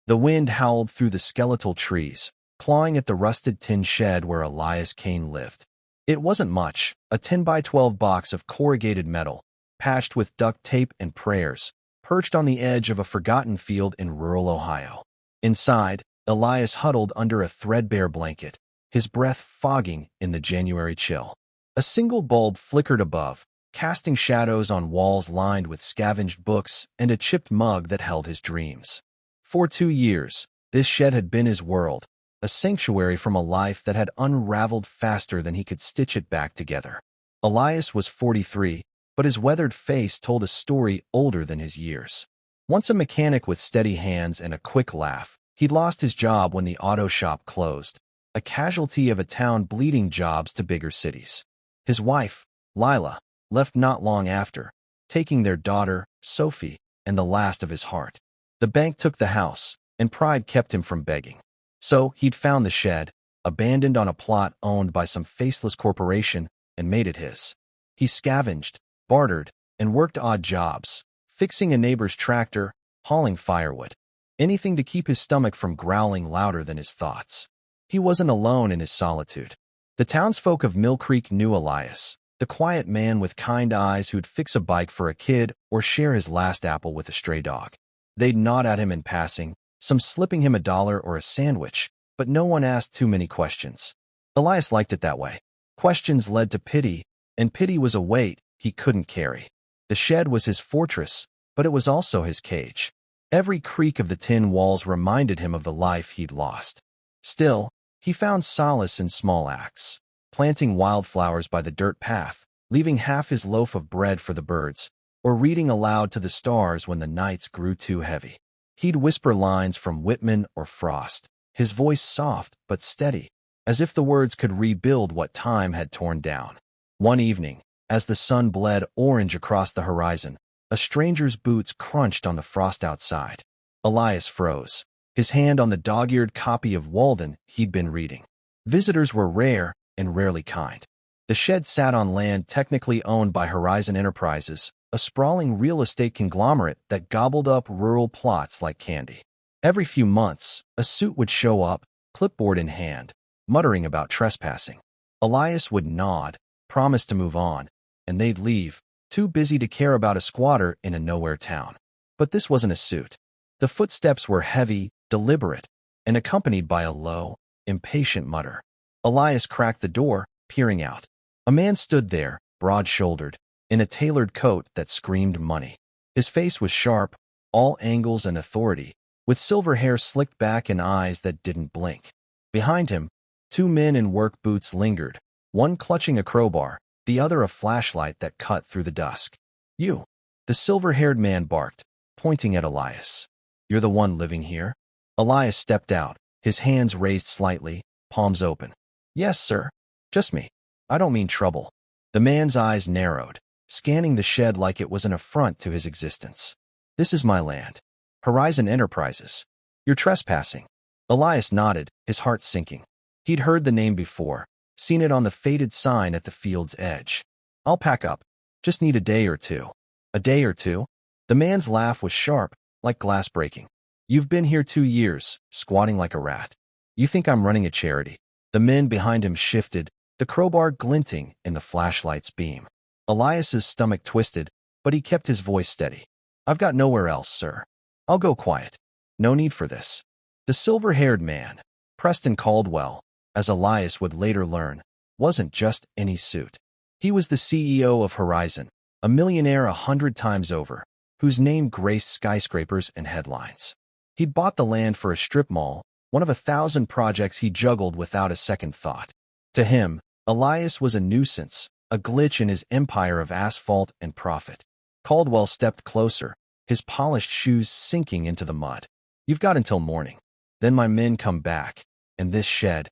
The wind howled through the skeletal trees, clawing at the rusted tin shed where Elias Kane lived. It wasn't much, a 10 by 12 box of corrugated metal, patched with duct tape and prayers, perched on the edge of a forgotten field in rural Ohio. Inside, Elias huddled under a threadbare blanket, his breath fogging in the January chill. A single bulb flickered above, casting shadows on walls lined with scavenged books and a chipped mug that held his dreams. For 2 years, this shed had been his world, a sanctuary from a life that had unraveled faster than he could stitch it back together. Elias was 43, but his weathered face told a story older than his years. Once a mechanic with steady hands and a quick laugh, he'd lost his job when the auto shop closed, a casualty of a town bleeding jobs to bigger cities. His wife, Lila, left not long after, taking their daughter, Sophie, and the last of his heart. The bank took the house, and pride kept him from begging. So he'd found the shed, abandoned on a plot owned by some faceless corporation, and made it his. He scavenged, bartered, and worked odd jobs, fixing a neighbor's tractor, hauling firewood. Anything to keep his stomach from growling louder than his thoughts. He wasn't alone in his solitude. The townsfolk of Mill Creek knew Elias, the quiet man with kind eyes who'd fix a bike for a kid or share his last apple with a stray dog. They'd nod at him in passing, some slipping him $1 or a sandwich, but no one asked too many questions. Elias liked it that way. Questions led to pity, and pity was a weight he couldn't carry. The shed was his fortress, but it was also his cage. Every creak of the tin walls reminded him of the life he'd lost. Still, he found solace in small acts, planting wildflowers by the dirt path, leaving half his loaf of bread for the birds, or reading aloud to the stars when the nights grew too heavy. He'd whisper lines from Whitman or Frost, his voice soft but steady, as if the words could rebuild what time had torn down. One evening, as the sun bled orange across the horizon, a stranger's boots crunched on the frost outside. Elias froze, his hand on the dog-eared copy of Walden he'd been reading. Visitors were rare and rarely kind. The shed sat on land technically owned by Horizon Enterprises, a sprawling real estate conglomerate that gobbled up rural plots like candy. Every few months, a suit would show up, clipboard in hand, muttering about trespassing. Elias would nod, promise to move on, and they'd leave, too busy to care about a squatter in a nowhere town. But this wasn't a suit. The footsteps were heavy, deliberate, and accompanied by a low, impatient mutter. Elias cracked the door, peering out. A man stood there, broad-shouldered, in a tailored coat that screamed money. His face was sharp, all angles and authority, with silver hair slicked back and eyes that didn't blink. Behind him, 2 men in work boots lingered, one clutching a crowbar, the other a flashlight that cut through the dusk. "You," the silver-haired man barked, pointing at Elias. "You're the one living here?" Elias stepped out, his hands raised slightly, palms open. "Yes, sir. Just me. I don't mean trouble." The man's eyes narrowed, scanning the shed like it was an affront to his existence. "This is my land. Horizon Enterprises. You're trespassing." Elias nodded, his heart sinking. He'd heard the name before, seen it on the faded sign at the field's edge. "I'll pack up. Just need a day or two." "A day or two?" The man's laugh was sharp, like glass breaking. "You've been here 2 years, squatting like a rat. You think I'm running a charity?" The men behind him shifted, the crowbar glinting in the flashlight's beam. Elias's stomach twisted, but he kept his voice steady. "I've got nowhere else, sir. I'll go quiet. No need for this." The silver-haired man, Preston Caldwell, as Elias would later learn, wasn't just any suit. He was the CEO of Horizon, a millionaire 100 times over, whose name graced skyscrapers and headlines. He'd bought the land for a strip mall, one of 1,000 projects he juggled without a second thought. To him, Elias was a nuisance, a glitch in his empire of asphalt and profit. Caldwell stepped closer, his polished shoes sinking into the mud. "You've got until morning. Then my men come back, and this shed,"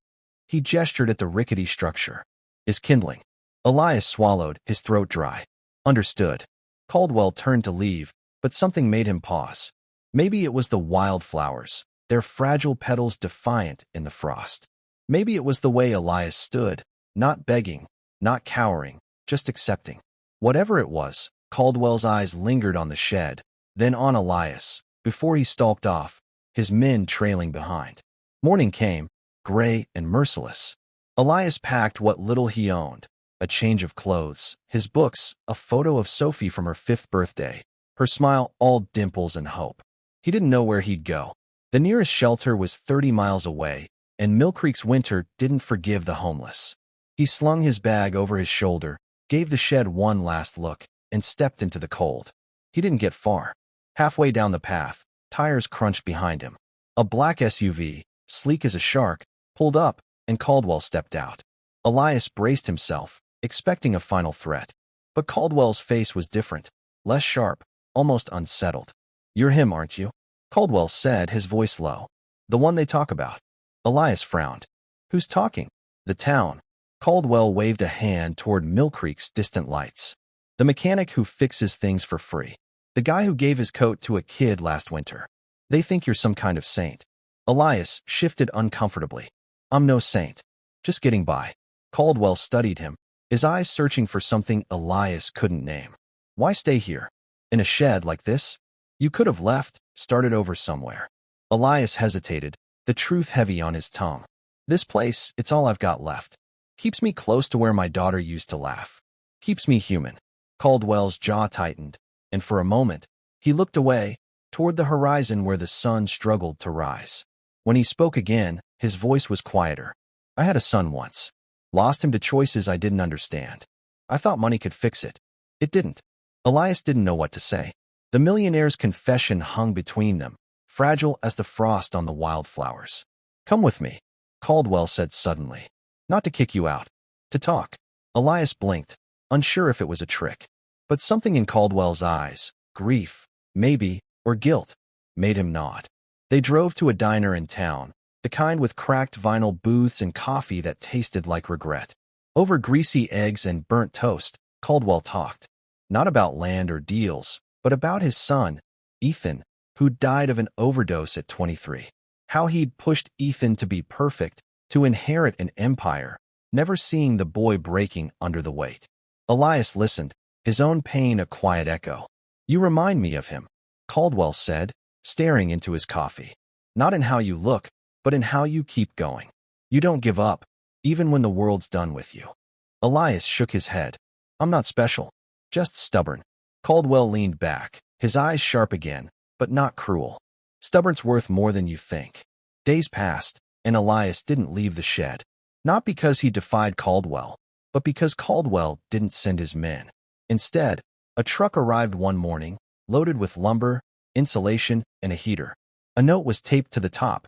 he gestured at the rickety structure, "is kindling." Elias swallowed, his throat dry. "Understood." Caldwell turned to leave, but something made him pause. Maybe it was the wildflowers, their fragile petals defiant in the frost. Maybe it was the way Elias stood, not begging, not cowering, just accepting. Whatever it was, Caldwell's eyes lingered on the shed, then on Elias, before he stalked off, his men trailing behind. Morning came, gray and merciless. Elias packed what little he owned, a change of clothes, his books, a photo of Sophie from her 5th birthday, her smile all dimples and hope. He didn't know where he'd go. The nearest shelter was 30 miles away, and Mill Creek's winter didn't forgive the homeless. He slung his bag over his shoulder, gave the shed one last look, and stepped into the cold. He didn't get far. Halfway down the path, tires crunched behind him. A black SUV, sleek as a shark, pulled up, and Caldwell stepped out. Elias braced himself, expecting a final threat. But Caldwell's face was different, less sharp, almost unsettled. "You're him, aren't you?" Caldwell said, his voice low. "The one they talk about." Elias frowned. "Who's talking?" "The town." Caldwell waved a hand toward Mill Creek's distant lights. "The mechanic who fixes things for free. The guy who gave his coat to a kid last winter. They think you're some kind of saint." Elias shifted uncomfortably. "I'm no saint. Just getting by." Caldwell studied him, his eyes searching for something Elias couldn't name. "Why stay here? In a shed like this? You could have left, started over somewhere." Elias hesitated, the truth heavy on his tongue. "This place, it's all I've got left. Keeps me close to where my daughter used to laugh. Keeps me human." Caldwell's jaw tightened, and for a moment, he looked away, toward the horizon where the sun struggled to rise. When he spoke again, his voice was quieter. "I had a son once. Lost him to choices I didn't understand. I thought money could fix it. It didn't." Elias didn't know what to say. The millionaire's confession hung between them, fragile as the frost on the wildflowers. "Come with me," Caldwell said suddenly. "Not to kick you out. To talk." Elias blinked, unsure if it was a trick. But something in Caldwell's eyes, grief, maybe, or guilt, made him nod. They drove to a diner in town, the kind with cracked vinyl booths and coffee that tasted like regret. Over greasy eggs and burnt toast, Caldwell talked. Not about land or deals, but about his son, Ethan, who died of an overdose at 23. How he'd pushed Ethan to be perfect, to inherit an empire, never seeing the boy breaking under the weight. Elias listened, his own pain a quiet echo. "You remind me of him," Caldwell said, staring into his coffee. "Not in how you look, but in how you keep going. You don't give up, even when the world's done with you." Elias shook his head. "I'm not special, just stubborn." Caldwell leaned back, his eyes sharp again, but not cruel. "Stubborn's worth more than you think." Days passed, and Elias didn't leave the shed. Not because he defied Caldwell, but because Caldwell didn't send his men. Instead, a truck arrived one morning, loaded with lumber, insulation, and a heater. A note was taped to the top,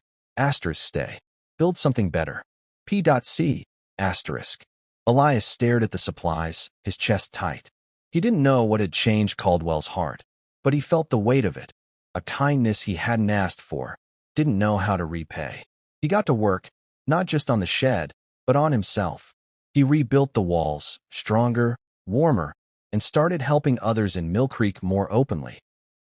*stay. Build something better. P.C. *. Elias stared at the supplies, his chest tight. He didn't know what had changed Caldwell's heart, but he felt the weight of it, a kindness he hadn't asked for, didn't know how to repay. He got to work, not just on the shed, but on himself. He rebuilt the walls, stronger, warmer, and started helping others in Mill Creek more openly.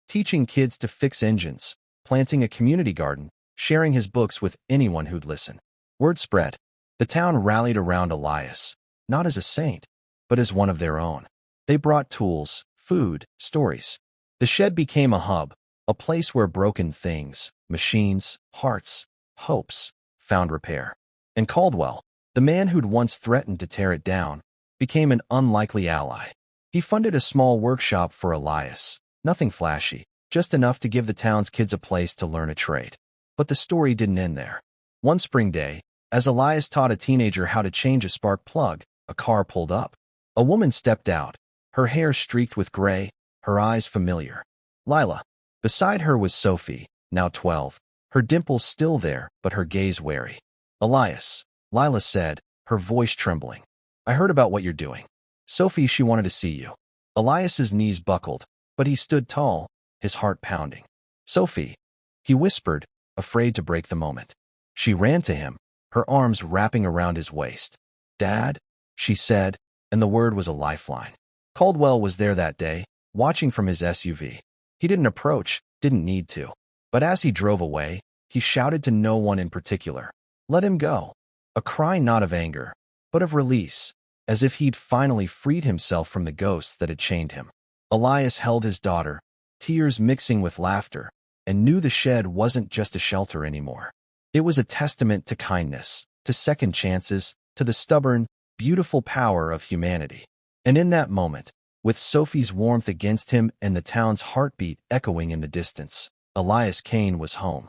Teaching kids to fix engines, planting a community garden, sharing his books with anyone who'd listen. Word spread. The town rallied around Elias, not as a saint, but as one of their own. They brought tools, food, stories. The shed became a hub, a place where broken things, machines, hearts, hopes, found repair. And Caldwell, the man who'd once threatened to tear it down, became an unlikely ally. He funded a small workshop for Elias, nothing flashy, just enough to give the town's kids a place to learn a trade. But the story didn't end there. One spring day, as Elias taught a teenager how to change a spark plug, a car pulled up. A woman stepped out, her hair streaked with gray, her eyes familiar. Lila. Beside her was Sophie, now 12, her dimples still there, but her gaze wary. "Elias," Lila said, her voice trembling. "I heard about what you're doing. Sophie, she wanted to see you." Elias's knees buckled, but he stood tall, his heart pounding. "Sophie," he whispered, afraid to break the moment. She ran to him, her arms wrapping around his waist. "Dad," she said, and the word was a lifeline. Caldwell was there that day, watching from his SUV. He didn't approach, didn't need to. But as he drove away, he shouted to no one in particular. "Let him go." A cry not of anger, but of release, as if he'd finally freed himself from the ghosts that had chained him. Elias held his daughter, tears mixing with laughter, and knew the shed wasn't just a shelter anymore. It was a testament to kindness, to second chances, to the stubborn, beautiful power of humanity. And in that moment, with Sophie's warmth against him and the town's heartbeat echoing in the distance, Elias Kane was home.